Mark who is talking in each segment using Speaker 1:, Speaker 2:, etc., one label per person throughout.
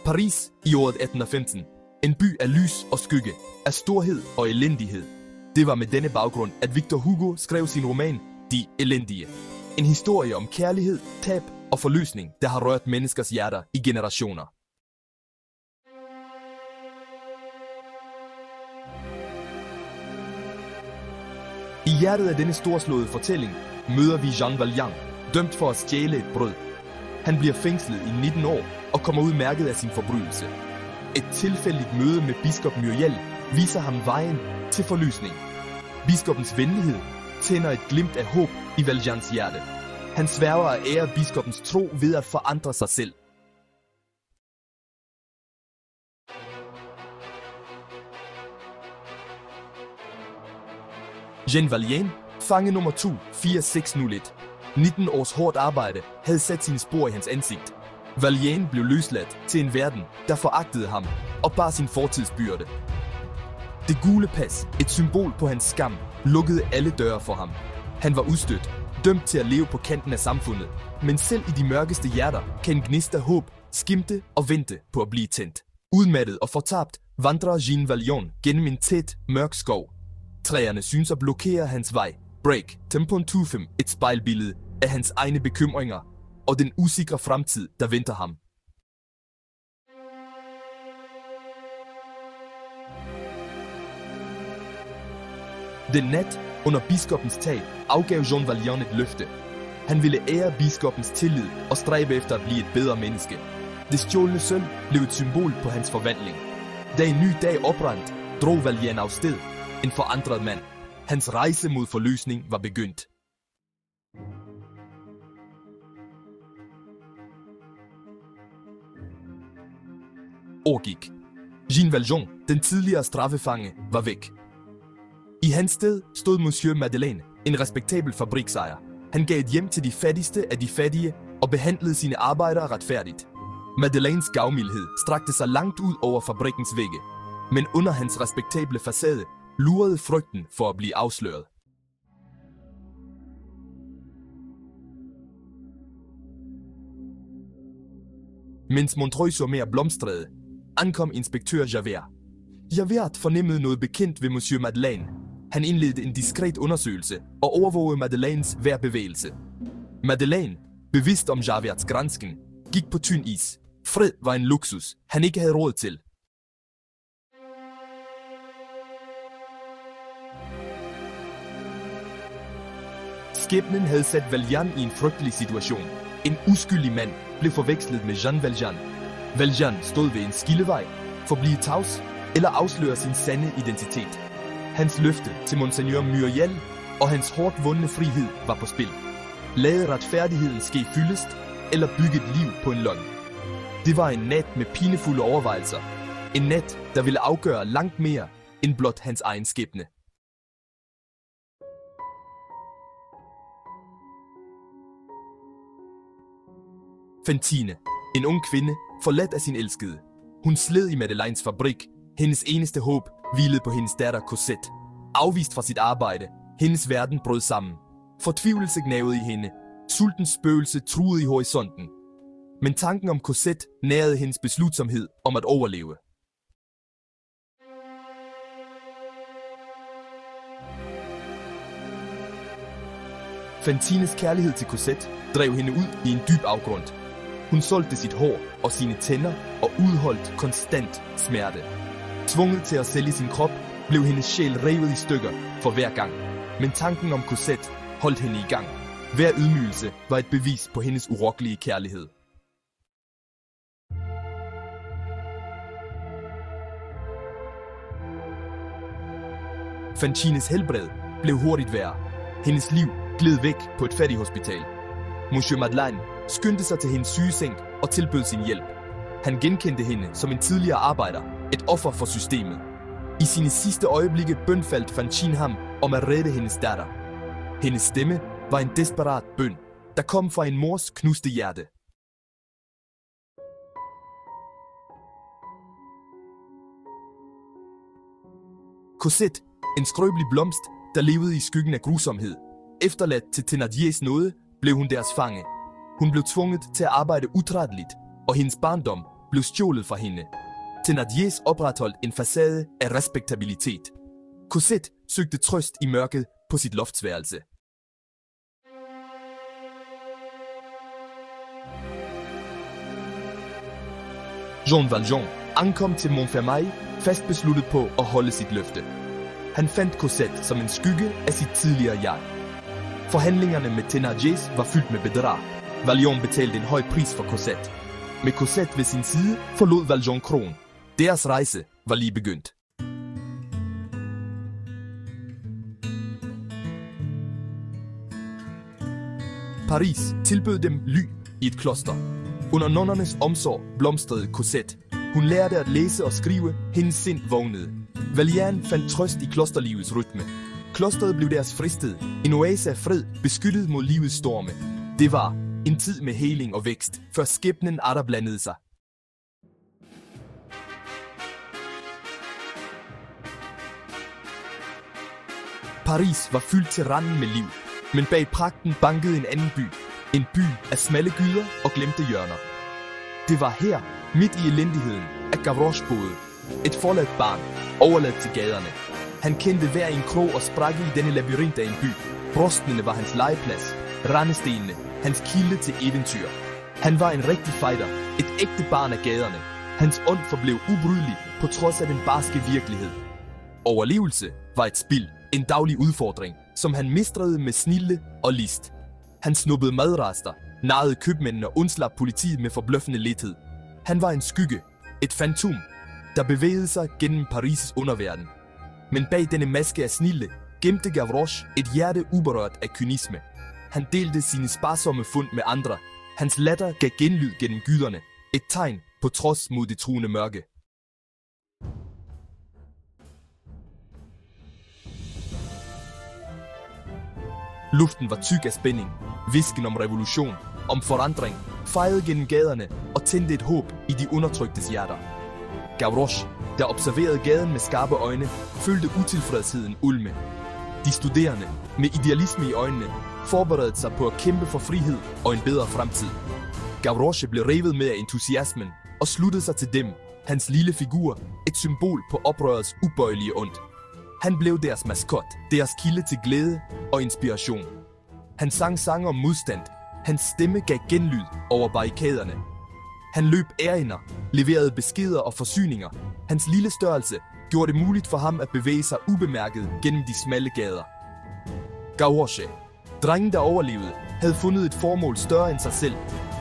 Speaker 1: Paris i året 1815. En by af lys og skygge, af storhed og elendighed. Det var med denne baggrund, at Victor Hugo skrev sin roman De Elendige. En historie om kærlighed, tab og forløsning, der har rørt menneskers hjerter i generationer. I hjertet af denne storslåede fortælling møder vi Jean Valjean, dømt for at stjæle et brød. Han bliver fængslet i 19 år og kommer ud mærket af sin forbrydelse. Et tilfældigt møde med biskop Myriel viser ham vejen til forløsning. Biskoppens venlighed tænder et glimt af håb i Valjeans hjerte. Han sværger at ære biskoppens tro ved at forandre sig selv. Jean Valjean, fange nummer 24601. 19 års hårdt arbejde havde sat sine spor i hans ansigt. Valjean blev løsladt til en verden, der foragtede ham og bar sin fortidsbyrde. Det gule pas, et symbol på hans skam, lukkede alle døre for ham. Han var udstødt, dømt til at leve på kanten af samfundet, men selv i de mørkeste hjerter kan en gnist af håb skimte og vente på at blive tændt. Udmattet og fortabt vandrer Jean Valjean gennem en tæt, mørk skov. Træerne synes at blokere hans vej. Break, Tempon Tufim, et spejlbillede af hans egne bekymringer og den usikre fremtid, der venter ham. Den nat under biskoppens tag afgav Jean Valjean et løfte. Han ville ære biskoppens tillid og stræbe efter at blive et bedre menneske. Det stjålne sølv blev et symbol på hans forvandling. Da en ny dag oprandt, drog Valjean afsted, en forandret mand. Hans rejse mod forløsning var begyndt. År gik. Jean Valjean, den tidligere straffefange, var væk. I hans sted stod Monsieur Madeleine, en respektabel fabriksejer. Han gav et hjem til de fattigste af de fattige og behandlede sine arbejdere retfærdigt. Madeleines gavmildhed strakte sig langt ud over fabrikkens vægge, men under hans respektable facade lurede frygten for at blive afsløret. Mens Montreuil-sur-Mer blomstrede, ankom inspektør Javert. Javert fornemmede noget bekendt ved Monsieur Madeleine. Han indledte en diskret undersøgelse og overvågede Madeleines hver bevægelse. Madeleine, bevidst om Javerts gransken, gik på tynd is. Fred var en luksus, han ikke havde råd til. Skæbnen havde sat Valjean i en frygtelig situation. En uskyldig mand blev forvekslet med Jean Valjean. Valjean stod ved en skillevej, forblive tavs eller afsløre sin sande identitet. Hans løfte til Monseigneur Myriel og hans hårdt vundne frihed var på spil. Lade retfærdigheden ske fyldest, eller bygge et liv på en løgn. Det var en nat med pinefulde overvejelser. En nat, der ville afgøre langt mere end blot hans egen skæbne. Fantine, en ung kvinde, forladt af sin elskede. Hun sled i Madeleines fabrik. Hendes eneste håb hvilede på hendes datter Cosette. Afvist fra sit arbejde, hendes verden brød sammen. Fortvivlelse gnavede i hende. Sultens spøgelse truede i horisonten. Men tanken om Cosette nærede hendes beslutsomhed om at overleve. Fantines kærlighed til Cosette drev hende ud i en dyb afgrund. Hun solgte sit hår og sine tænder og udholdt konstant smerte. Tvunget til at sælge sin krop, blev hendes sjæl revet i stykker for hver gang. Men tanken om Cosette holdt hende i gang. Hver ydmygelse var et bevis på hendes urokkelige kærlighed. Fantines helbred blev hurtigt værre. Hendes liv gled væk på et fattighospital. Monsieur Madeleine skyndte sig til hendes sygeseng og tilbød sin hjælp. Han genkendte hende som en tidligere arbejder, et offer for systemet. I sine sidste øjeblikke bønfaldt Fantine ham om at redde hendes datter. Hendes stemme var en desperat bøn, der kom fra en mors knuste hjerte. Cosette, en skrøbelig blomst, der levede i skyggen af grusomhed. Efterladt til Thénardiers nåde, blev hun deres fange. Hun blev tvunget til at arbejde utrætteligt, og hendes barndom blev stjålet fra hende. Thénardier opretholdt en facade af respektabilitet. Cosette søgte trøst i mørket på sit loftsværelse. Jean Valjean ankom til Montfermeil fast besluttet på at holde sit løfte. Han fandt Cosette som en skygge af sit tidligere jeg. Forhandlingerne med Thénardier var fyldt med bedrag. Valjean betalte en høj pris for Cosette. Med Cosette ved sin side forlod Valjean kroen. Deres rejse var lige begyndt. Paris tilbød dem ly i et kloster. Under nonnernes omsorg blomstrede Cosette. Hun lærte at læse og skrive, hendes sind vågnede. Valjean fandt trøst i klosterlivets rytme. Klosteret blev deres fristed, en oase af fred, beskyttet mod livets storme. Det var en tid med heling og vækst, før skæbnen atter blandede sig. Paris var fyldt til randen med liv, men bag pragten bankede en anden by. En by af smalle gyder og glemte hjørner. Det var her, midt i elendigheden, at Gavroche boede. Et forladt barn, overladt til gaderne. Han kendte hver en krog og sprække i denne labyrint af en by. Brostene var hans legeplads, randestenene, hans kilde til eventyr. Han var en rigtig fighter, et ægte barn af gaderne. Hans ånd forblev ubrydelig på trods af den barske virkelighed. Overlevelse var et spil, en daglig udfordring, som han mestrede med snilde og list. Han snuppede madraster, narrede købmændene og undslap politiet med forbløffende lethed. Han var en skygge, et fantom, der bevægede sig gennem Paris' underverden. Men bag denne maske af snilde gemte Gavroche et hjerte uberørt af kynisme. Han delte sine sparsomme fund med andre. Hans latter gav genlyd gennem gyderne, et tegn på trods mod det truende mørke. Luften var tyk af spænding, hvisken om revolution, om forandring, fejede gennem gaderne og tændte et håb i de undertryktes hjerter. Gavroche, der observerede gaden med skarpe øjne, følte utilfredsheden ulme. De studerende, med idealisme i øjnene, forberedte sig på at kæmpe for frihed og en bedre fremtid. Gavroche blev revet med af entusiasmen og sluttede sig til dem, hans lille figur, et symbol på oprørets ubøjelige ondt. Han blev deres maskot, deres kilde til glæde og inspiration. Han sang sange om modstand. Hans stemme gav genlyd over barrikaderne. Han løb ærinder, leverede beskeder og forsyninger. Hans lille størrelse gjorde det muligt for ham at bevæge sig ubemærket gennem de smalle gader. Gavroche, drengen der overlevede, havde fundet et formål større end sig selv.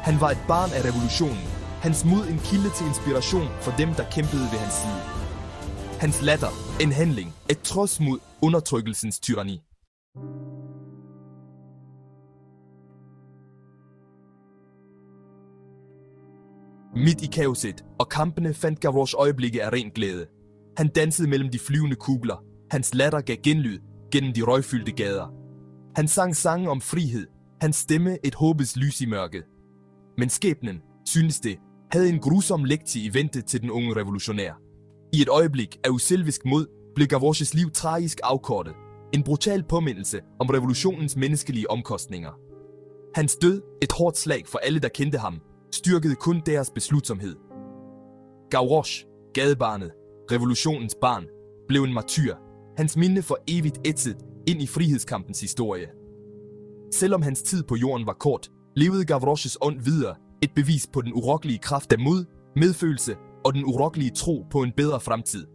Speaker 1: Han var et barn af revolutionen. Hans mod en kilde til inspiration for dem, der kæmpede ved hans side. Hans latter, en handling, et trods mod undertrykkelsens tyranni. Midt i kaoset og kampene fandt Gavroche øjeblikke af ren glæde. Han dansede mellem de flyvende kugler. Hans latter gav genlyd gennem de røgfyldte gader. Han sang sange om frihed. Hans stemme et håbets lys i mørket. Men skæbnen, synes det, havde en grusom lektie i vente til den unge revolutionær. I et øjeblik af uselvisk mod blev Gavroches liv tragisk afkortet. En brutal påmindelse om revolutionens menneskelige omkostninger. Hans død, et hårdt slag for alle, der kendte ham, styrkede kun deres beslutsomhed. Gavroche, gadebarnet, revolutionens barn, blev en martyr. Hans minde for evigt ætset ind i frihedskampens historie. Selvom hans tid på jorden var kort, levede Gavroches ånd videre, et bevis på den urokkelige kraft af mod, medfølelse og den urokkelige tro på en bedre fremtid.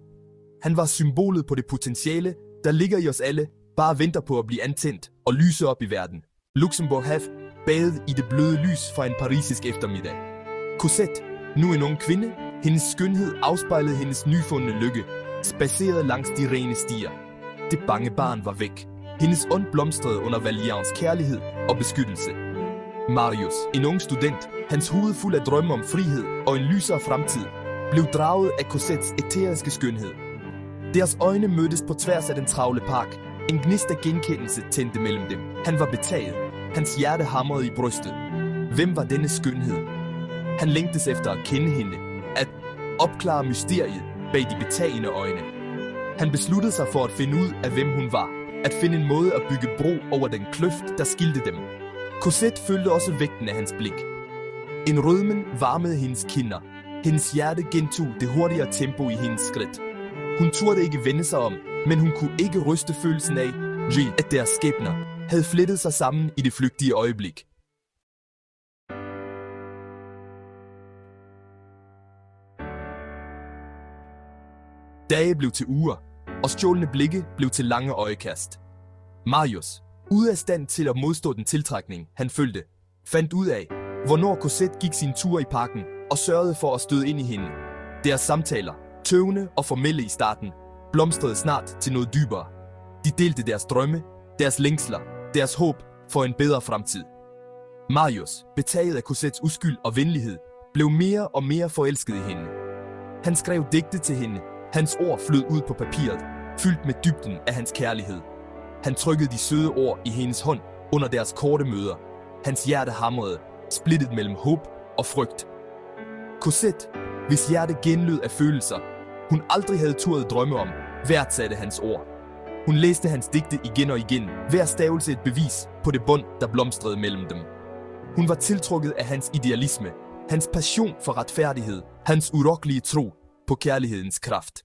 Speaker 1: Han var symbolet på det potentiale, der ligger i os alle, bare venter på at blive antændt og lyse op i verden. Luxembourg Have badede i det bløde lys fra en parisisk eftermiddag. Cosette, nu en ung kvinde, hendes skønhed afspejlede hendes nyfundne lykke, spacerede langs de rene stier. Det bange barn var væk. Hendes ånd blomstrede under Valjeans kærlighed og beskyttelse. Marius, en ung student, hans hoved fuld af drømme om frihed og en lysere fremtid, blev draget af Cosettes æteriske skønhed. Deres øjne mødtes på tværs af den travle park. En gnist af genkendelse tændte mellem dem. Han var betaget. Hans hjerte hamrede i brystet. Hvem var denne skønhed? Han længtes efter at kende hende, at opklare mysteriet bag de betagende øjne. Han besluttede sig for at finde ud af, hvem hun var, at finde en måde at bygge bro over den kløft, der skilte dem. Cosette følte også vægten af hans blik. En rødmen varmede hendes kinder. Hendes hjerte gentog det hurtigere tempo i hendes skridt. Hun turde ikke vende sig om, men hun kunne ikke ryste følelsen af, at deres skæbner havde flettet sig sammen i det flygtige øjeblik. Dage blev til uger, og stjålne blikke blev til lange øjekast. Marius, ude af stand til at modstå den tiltrækning, han følte, fandt ud af, hvornår Cosette gik sin tur i parken og sørgede for at støde ind i hende. Deres samtaler, tøvende og formelle i starten, blomstrede snart til noget dybere. De delte deres drømme, deres længsler, deres håb for en bedre fremtid. Marius, betaget af Cosettes uskyld og venlighed, blev mere og mere forelsket i hende. Han skrev digte til hende. Hans ord flød ud på papiret, fyldt med dybden af hans kærlighed. Han trykkede de søde ord i hendes hånd under deres korte møder. Hans hjerte hamrede, splittet mellem håb og frygt. Cosette, hvis hjerte genlød af følelser, hun aldrig havde turet drømme om, værdsatte hans ord. Hun læste hans digte igen og igen, hver stavelse et bevis på det bånd, der blomstrede mellem dem. Hun var tiltrukket af hans idealisme, hans passion for retfærdighed, hans urokkelige tro på kærlighedens kraft.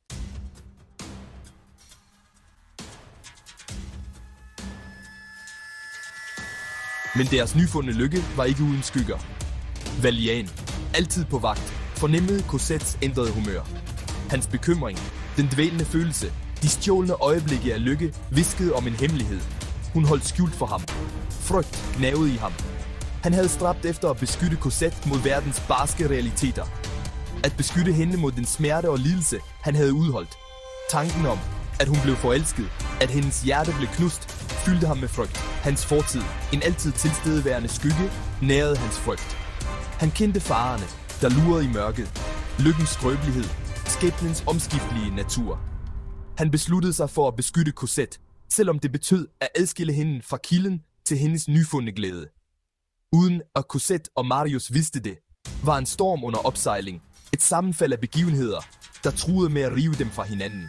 Speaker 1: Men deres nyfundne lykke var ikke uden skygger. Valjean, altid på vagt, fornemmede Cosettes ændrede humør. Hans bekymring, den dvælende følelse, de stjålne øjeblikke af lykke, viskede om en hemmelighed. Hun holdt skjult for ham. Frygt gnavede i ham. Han havde stræbt efter at beskytte Cosette mod verdens barske realiteter. At beskytte hende mod den smerte og lidelse, han havde udholdt. Tanken om, at hun blev forelsket, at hendes hjerte blev knust, fyldte ham med frygt. Hans fortid, en altid tilstedeværende skygge, nærede hans frygt. Han kendte farerne, der lurede i mørket, lykkens skrøbelighed, skæbnens omskiftelige natur. Han besluttede sig for at beskytte Cosette, selvom det betød at adskille hende fra kilden til hendes nyfundne glæde. Uden at Cosette og Marius vidste det, var en storm under opsejling, et sammenfald af begivenheder, der truede med at rive dem fra hinanden.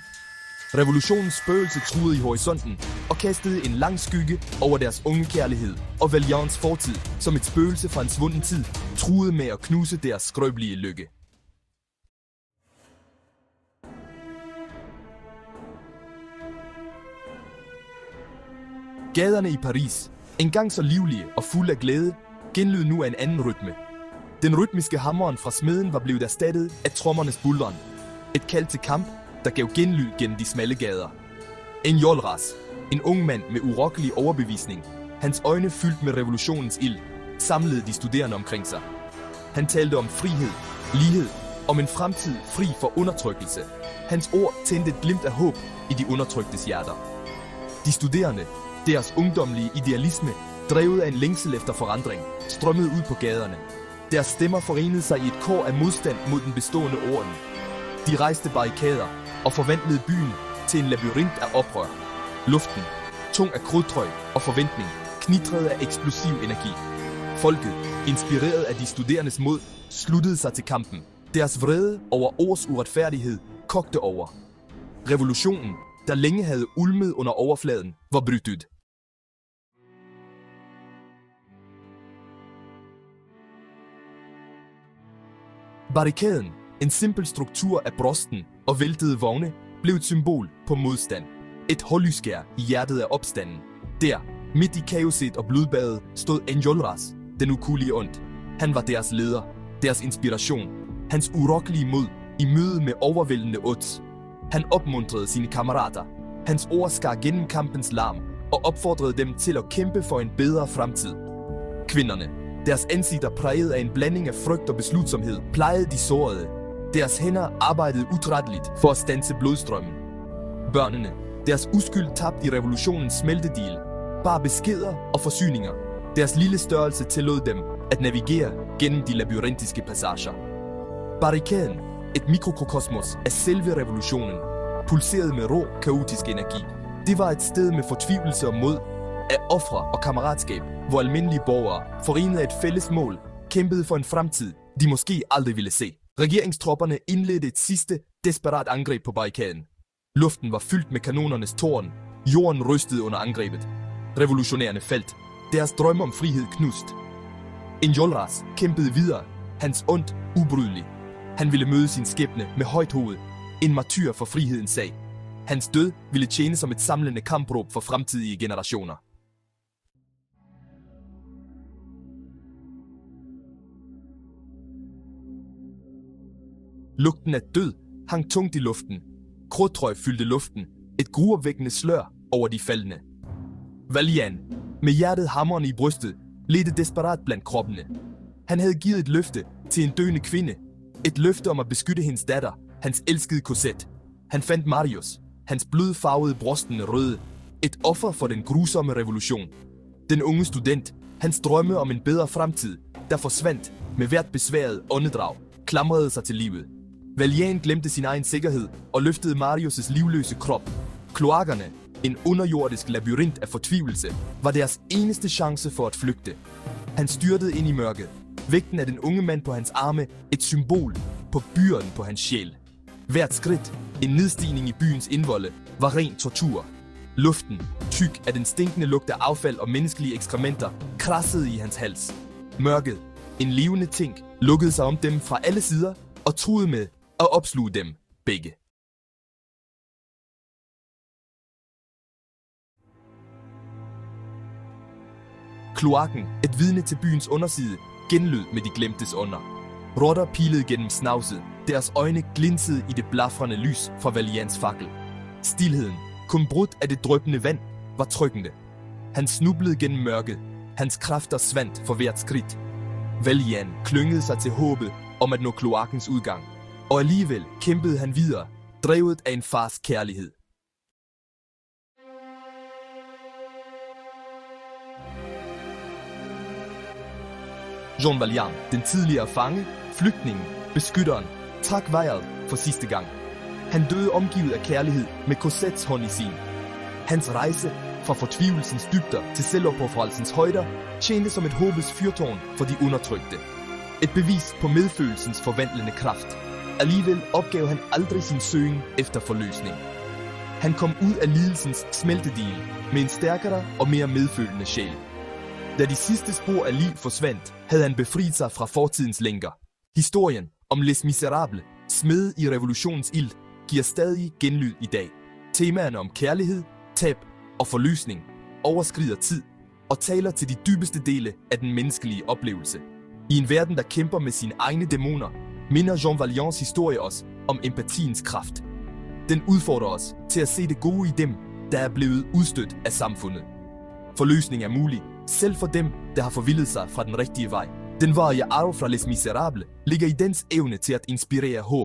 Speaker 1: Revolutionens spøgelse truede i horisonten og kastede en lang skygge over deres unge kærlighed, og Valjeans fortid, som et spøgelse fra en svunden tid, truede med at knuse deres skrøbelige lykke. Gaderne i Paris, engang så livlige og fulde af glæde, genlød nu af en anden rytme. Den rytmiske hammeren fra smeden var blevet erstattet af trommernes buldren. Et kald til kamp, der gav genlyd gennem de smalle gader. Enjolras, en ung mand med urokkelig overbevisning, hans øjne fyldt med revolutionens ild, samlede de studerende omkring sig. Han talte om frihed, lighed, om en fremtid fri for undertrykkelse. Hans ord tændte et glimt af håb i de undertryktes hjerter. De studerende, deres ungdomlige idealisme, drevet af en længsel efter forandring, strømmede ud på gaderne. Deres stemmer forenede sig i et kor af modstand mod den bestående orden. De rejste barrikader og forvandlede byen til en labyrint af oprør. Luften, tung af krudtrøg og forventning, knitrede af eksplosiv energi. Folket, inspireret af de studerendes mod, sluttede sig til kampen. Deres vrede over års uretfærdighed kogte over. Revolutionen, der længe havde ulmet under overfladen, var brudt ud. Barrikaden, en simpel struktur af brosten og væltede vogne, blev et symbol på modstand. Et hårdlyskær i hjertet af opstanden. Der, midt i kaoset og blodbadet, stod Enjolras, den ukuelige ånd. Han var deres leder, deres inspiration, hans urokkelige mod i møde med overvældende odds. Han opmuntrede sine kammerater. Hans ord skar gennem kampens larm og opfordrede dem til at kæmpe for en bedre fremtid. Kvinderne, deres ansigter præget af en blanding af frygt og beslutsomhed, plejede de sårede. Deres hænder arbejdede utrætteligt for at standse blodstrømmen. Børnene, deres uskyld tabt i revolutionens smeltedil, bar beskeder og forsyninger. Deres lille størrelse tillod dem at navigere gennem de labyrintiske passager. Barrikaden, et mikrokosmos af selve revolutionen, pulserede med rå, kaotisk energi. Det var et sted med fortvivlelse og mod, af ofre og kammeratskab, hvor almindelige borgere, forenet af et fælles mål, kæmpede for en fremtid, de måske aldrig ville se. Regeringstropperne indledte et sidste, desperat angreb på barrikaden. Luften var fyldt med kanonernes tårn. Jorden rystede under angrebet. Revolutionærerne faldt. Deres drømme om frihed knust. Enjolras kæmpede videre. Hans ånd ubrydelig. Han ville møde sin skæbne med højt hoved, en martyr for frihedens sag. Hans død ville tjene som et samlende kampråb for fremtidige generationer. Lugten af død hang tungt i luften. Krudtrøg fyldte luften, et gruopvækkende slør over de faldne. Valjean, med hjertet hamrende i brystet, ledte desperat blandt kroppene. Han havde givet et løfte til en døende kvinde. Et løfte om at beskytte hendes datter, hans elskede Cosette. Han fandt Marius, hans blodfarvede brostende røde. Et offer for den grusomme revolution. Den unge student, hans drømme om en bedre fremtid, der forsvandt med hvert besværet åndedrag, klamrede sig til livet. Valjean glemte sin egen sikkerhed og løftede Marius' livløse krop. Kloakkerne, en underjordisk labyrint af fortvivlelse, var deres eneste chance for at flygte. Han styrtede ind i mørket. Vægten af den unge mand på hans arme, et symbol på byrden på hans sjæl. Hvert skridt, en nedstigning i byens indvolde, var ren tortur. Luften, tyk af den stinkende lugt af affald og menneskelige ekskrementer, krassede i hans hals. Mørket, en levende ting, lukkede sig om dem fra alle sider og truede med at opsluge dem begge. Kloakken, et vidne til byens underside, genlød med de glemtes under. Rotter pilede gennem snavset, deres øjne glinsede i det blafrende lys fra Valjeans fakkel. Stilheden, kun brudt af det dryppende vand, var trykkende. Han snublede gennem mørket, hans kræfter svandt for hvert skridt. Valjean klyngede sig til håbet om at nå kloakkens udgang, og alligevel kæmpede han videre, drevet af en fars kærlighed. Jean Valjean, den tidligere fange, flygtningen, beskytteren, trak vejret for sidste gang. Han døde omgivet af kærlighed med Cosettes hånd i sin. Hans rejse fra fortvivlelsens dybder til selvopoffrelsens højder tjente som et håbets fyrtårn for de undertrykte. Et bevis på medfølelsens forvandlende kraft. Alligevel opgav han aldrig sin søgen efter forløsning. Han kom ud af lidelsens smeltedigel med en stærkere og mere medfølende sjæl. Da de sidste spor af liv forsvandt, havde han befriet sig fra fortidens lænker. Historien om Les Misérables, smedet i revolutionens ild, giver stadig genlyd i dag. Temaerne om kærlighed, tab og forløsning overskrider tid og taler til de dybeste dele af den menneskelige oplevelse. I en verden, der kæmper med sine egne dæmoner, minder Jean Valjeans historie os om empatiens kraft. Den udfordrer os til at se det gode i dem, der er blevet udstødt af samfundet. Forløsning er mulig, selv for dem, der har forvildet sig fra den rigtige vej. Den varige arv fra Les Misérables ligger i dens evne til at inspirere håb.